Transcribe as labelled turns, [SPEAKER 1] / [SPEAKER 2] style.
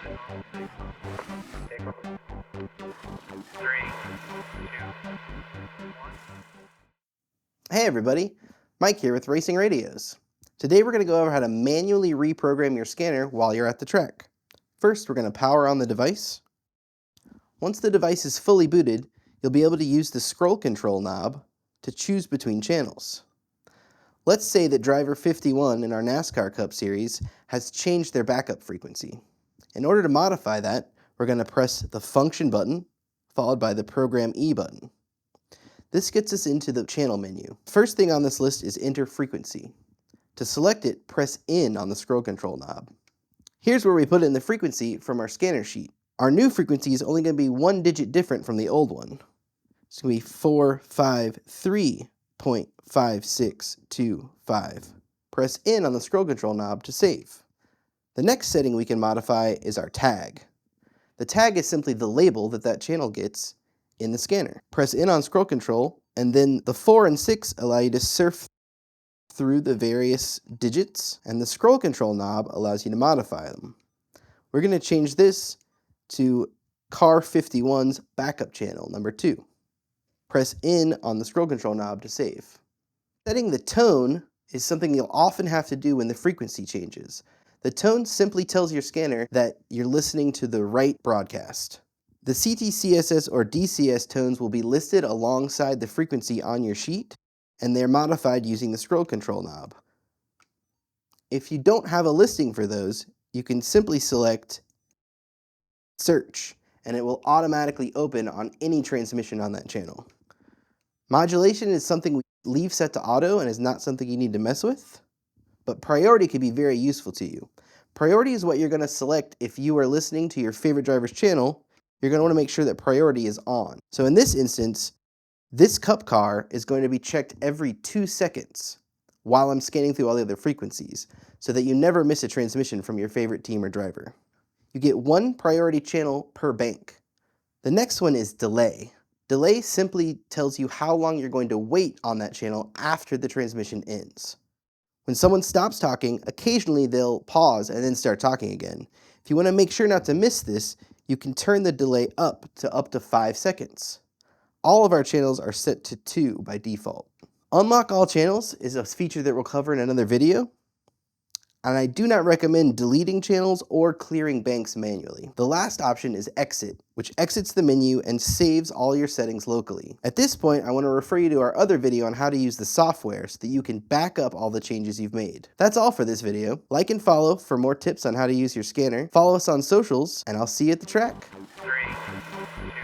[SPEAKER 1] Take over. 3, 2, 1.
[SPEAKER 2] Hey everybody, Mike here with Racing Radios. Today we're going to go over how to manually reprogram your scanner while you're at the track. First, we're going to power on the device. Once the device is fully booted, you'll be able to use the scroll control knob to choose between channels. Let's say that driver 51 in our NASCAR Cup Series has changed their backup frequency. In order to modify that, we're going to press the Function button, followed by the Program E button. This gets us into the channel menu. First thing on this list is Enter Frequency. To select it, press In on the scroll control knob. Here's where we put in the frequency from our scanner sheet. Our new frequency is only going to be one digit different from the old one. It's going to be 453.5625. Press In on the scroll control knob to save. The next setting we can modify is our tag. The tag is simply the label that channel gets in the scanner. Press In on scroll control, and then the 4 and 6 allow you to surf through the various digits, and the scroll control knob allows you to modify them. We're going to change this to car 51's backup channel, number 2. Press In on the scroll control knob to save. Setting the tone is something you'll often have to do when the frequency changes. The tone simply tells your scanner that you're listening to the right broadcast. The CTCSS or DCS tones will be listed alongside the frequency on your sheet, and they're modified using the scroll control knob. If you don't have a listing for those, you can simply select Search, and it will automatically open on any transmission on that channel. Modulation is something we leave set to auto and is not something you need to mess with, but priority could be very useful to you. Priority is what you're going to select if you are listening to your favorite driver's channel. You're going to want to make sure that priority is on. So in this instance, this cup car is going to be checked every 2 seconds while I'm scanning through all the other frequencies, so that you never miss a transmission from your favorite team or driver. You get 1 priority channel per bank. The next one is delay. Delay simply tells you how long you're going to wait on that channel after the transmission ends. When someone stops talking, occasionally they'll pause and then start talking again. If you want to make sure not to miss this, you can turn the delay up to 5 seconds. All of our channels are set to 2 by default. Unlock all channels is a feature that we'll cover in another video, and I do not recommend deleting channels or clearing banks manually. The last option is Exit, which exits the menu and saves all your settings locally. At this point, I want to refer you to our other video on how to use the software so that you can back up all the changes you've made. That's all for this video. Like and follow for more tips on how to use your scanner. Follow us on socials, and I'll see you at the track.
[SPEAKER 1] 3, 2, 1.